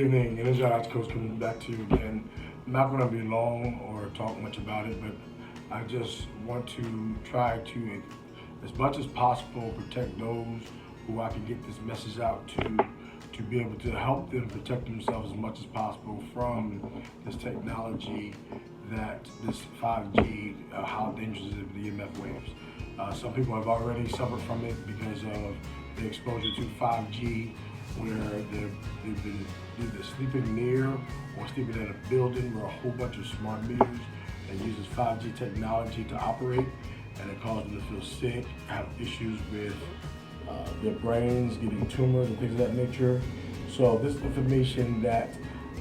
evening, Energized Coach coming back to you again. I'm not going to be long or talk much about it, but I just want to try to, as much as possible, protect those who I can get this message out to be able to help them protect themselves as much as possible from this technology, that this 5G, how dangerous is it, the EMF waves. Some people have already suffered from it because of the exposure to 5G, where they've been either sleeping near or sleeping in a building where a whole bunch of smart meters that uses 5G technology to operate, and it causes them to feel sick, have issues with their brains, getting tumors and things of that nature. So this information that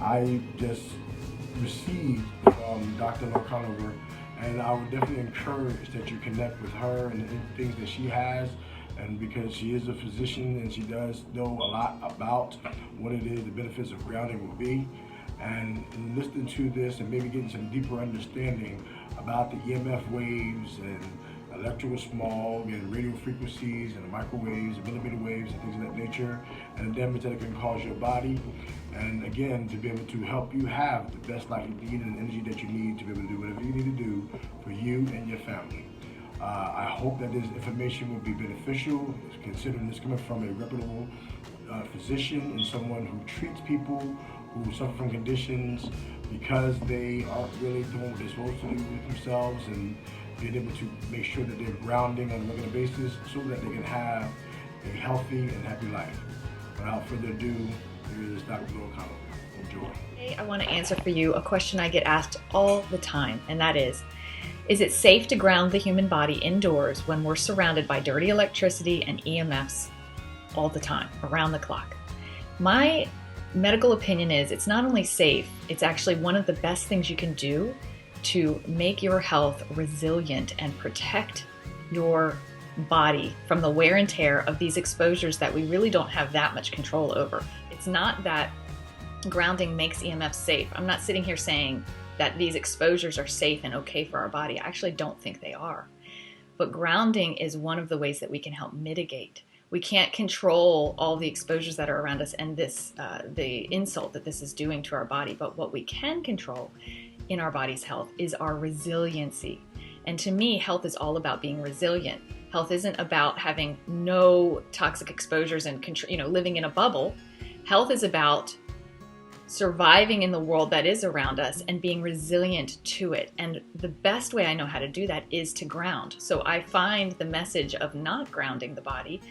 I just received from Dr. Conover, and I would definitely encourage that you connect with her and the things that she has, and because she is a physician and she does know a lot about what it is, the benefits of grounding will be, and listening to this and maybe getting some deeper understanding about the EMF waves and electrical smog and radio frequencies and the microwaves and millimeter waves and things of that nature, and the damage that it can cause your body. And again, to be able to help you have the best life you need and energy that you need to be able to do whatever you need to do for you and your family. I hope that this information will be beneficial, considering this coming from a reputable physician and someone who treats people who suffer from conditions because they aren't really doing what they're supposed to do with themselves, and being able to make sure that they're grounding on a regular basis so that they can have a healthy and happy life. Without further ado, here is Dr. O'Connell. Enjoy. Today I want to answer for you a question I get asked all the time, and that is it safe to ground the human body indoors when we're surrounded by dirty electricity and EMFs all the time, around the clock? My medical opinion is it's not only safe, it's actually one of the best things you can do to make your health resilient and protect your body from the wear and tear of these exposures that we really don't have that much control over. It's not that grounding makes EMFs safe. I'm not sitting here saying that these exposures are safe and okay for our body. I actually don't think they are. But grounding is one of the ways that we can help mitigate. We can't control all the exposures that are around us and the insult that this is doing to our body. But what we can control in our body's health is our resiliency. And to me, health is all about being resilient. Health isn't about having no toxic exposures and living in a bubble. Health is about surviving in the world that is around us and being resilient to it. And the best way I know how to do that is to ground. So I find the message of not grounding the body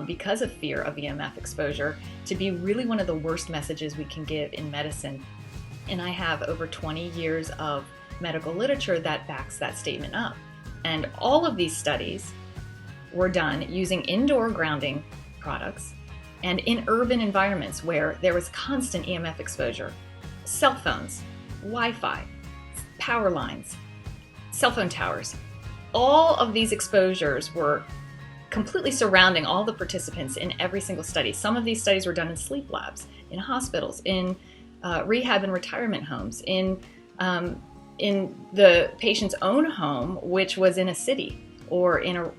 because of fear of EMF exposure to be really one of the worst messages we can give in medicine. And I have over 20 years of medical literature that backs that statement up. And all of these studies were done using indoor grounding products and in urban environments where there was constant EMF exposure. Cell phones, Wi-Fi, power lines, cell phone towers. All of these exposures were completely surrounding all the participants in every single study. Some of these studies were done in sleep labs, in hospitals, in rehab and retirement homes, in the patient's own home, which was in a city or in a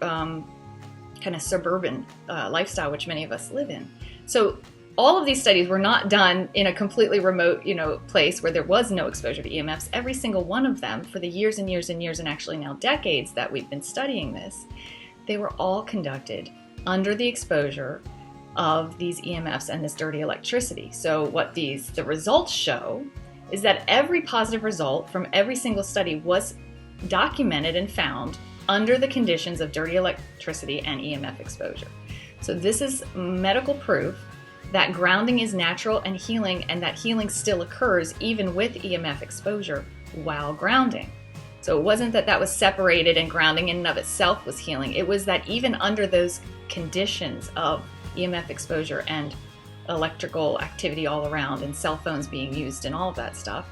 kind of suburban lifestyle, which many of us live in. So all of these studies were not done in a completely remote, place where there was no exposure to EMFs. Every single one of them, for the years and years and years, and actually now decades that we've been studying this, they were all conducted under the exposure of these EMFs and this dirty electricity. So what the results show is that every positive result from every single study was documented and found under the conditions of dirty electricity and EMF exposure. So this is medical proof that grounding is natural and healing, and that healing still occurs even with EMF exposure while grounding. So it wasn't that was separated and grounding in and of itself was healing. It was that even under those conditions of EMF exposure and electrical activity all around and cell phones being used and all of that stuff,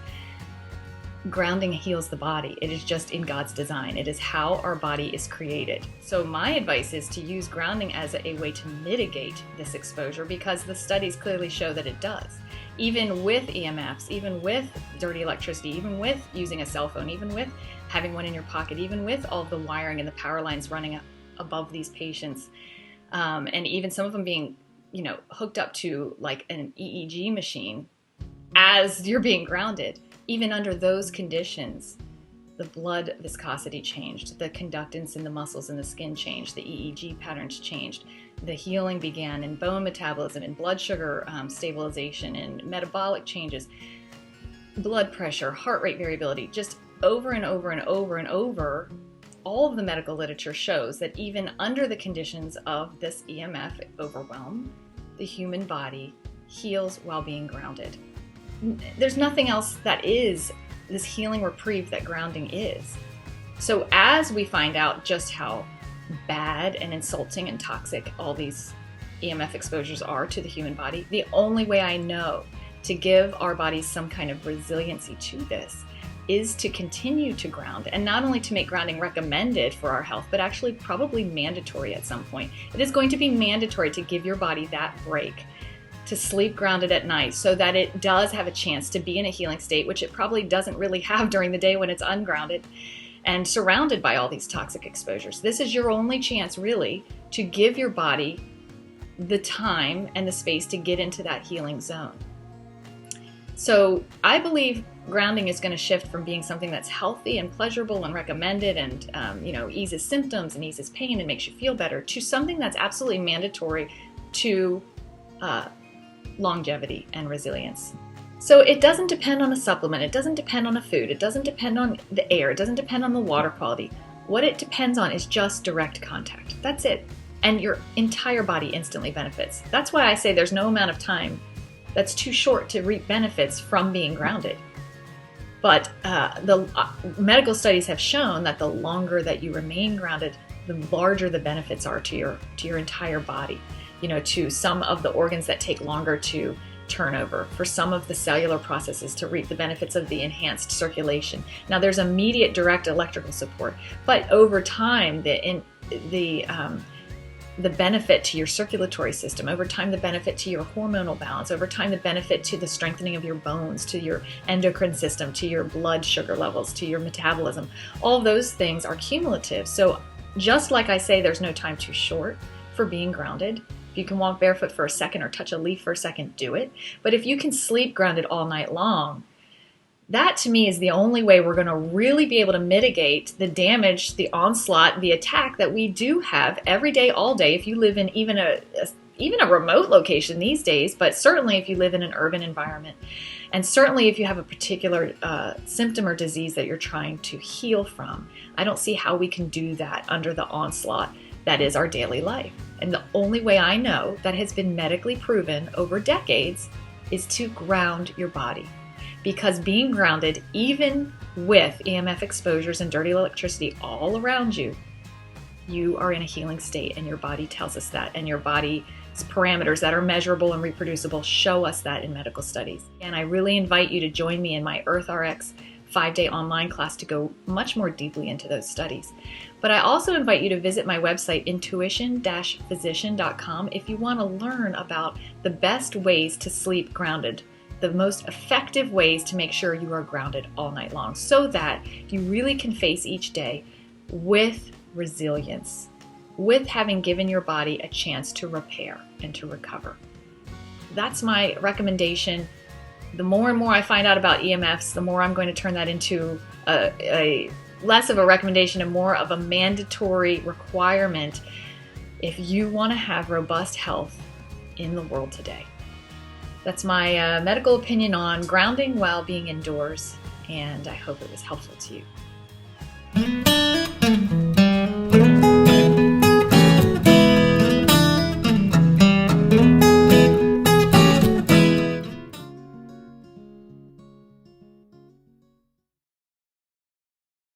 grounding heals the body. It is just in God's design. It is how our body is created. So my advice is to use grounding as a way to mitigate this exposure, because the studies clearly show that it does. Even with EMFs, even with dirty electricity, even with using a cell phone, even with having one in your pocket, even with all the wiring and the power lines running above these patients, and even some of them being, hooked up to like an EEG machine as you're being grounded. Even under those conditions, the blood viscosity changed, the conductance in the muscles and the skin changed, the EEG patterns changed, the healing began in bone metabolism and blood sugar stabilization and metabolic changes, blood pressure, heart rate variability, just over and over and over and over. All of the medical literature shows that even under the conditions of this EMF overwhelm, the human body heals while being grounded. There's nothing else that is this healing reprieve that grounding is. So as we find out just how bad and insulting and toxic all these EMF exposures are to the human body, the only way I know to give our bodies some kind of resiliency to this is to continue to ground, and not only to make grounding recommended for our health, but actually probably mandatory at some point. It is going to be mandatory to give your body that break, to sleep grounded at night so that it does have a chance to be in a healing state, which it probably doesn't really have during the day when it's ungrounded and surrounded by all these toxic exposures. This is your only chance really to give your body the time and the space to get into that healing zone. So I believe grounding is going to shift from being something that's healthy and pleasurable and recommended and eases symptoms and eases pain and makes you feel better, to something that's absolutely mandatory to longevity and resilience. So it doesn't depend on a supplement, it doesn't depend on a food, it doesn't depend on the air, it doesn't depend on the water quality. What it depends on is just direct contact. That's it. And your entire body instantly benefits. That's why I say there's no amount of time that's too short to reap benefits from being grounded. But the medical studies have shown that the longer that you remain grounded, the larger the benefits are to your entire body. To some of the organs that take longer to turn over, for some of the cellular processes to reap the benefits of the enhanced circulation. Now, there's immediate direct electrical support, but over time, the benefit to your circulatory system, over time the benefit to your hormonal balance, over time the benefit to the strengthening of your bones, to your endocrine system, to your blood sugar levels, to your metabolism, all those things are cumulative. So just like I say, there's no time too short for being grounded. If you can walk barefoot for a second or touch a leaf for a second, do it. But if you can sleep grounded all night long, that to me is the only way we're going to really be able to mitigate the damage, the onslaught, the attack that we do have every day, all day, if you live in even a remote location these days, but certainly if you live in an urban environment. And certainly if you have a particular symptom or disease that you're trying to heal from. I don't see how we can do that under the onslaught that is our daily life. And the only way I know that has been medically proven over decades is to ground your body. Because being grounded, even with EMF exposures and dirty electricity all around you, you are in a healing state, and your body tells us that, and your body's parameters that are measurable and reproducible show us that in medical studies. And I really invite you to join me in my EarthRx 5-day online class to go much more deeply into those studies. But I also invite you to visit my website, intuition-physician.com, if you want to learn about the best ways to sleep grounded, the most effective ways to make sure you are grounded all night long, so that you really can face each day with resilience, with having given your body a chance to repair and to recover. That's my recommendation. The more and more I find out about EMFs, the more I'm going to turn that into a less of a recommendation and more of a mandatory requirement if you want to have robust health in the world today. That's my medical opinion on grounding while being indoors, and I hope it was helpful to you.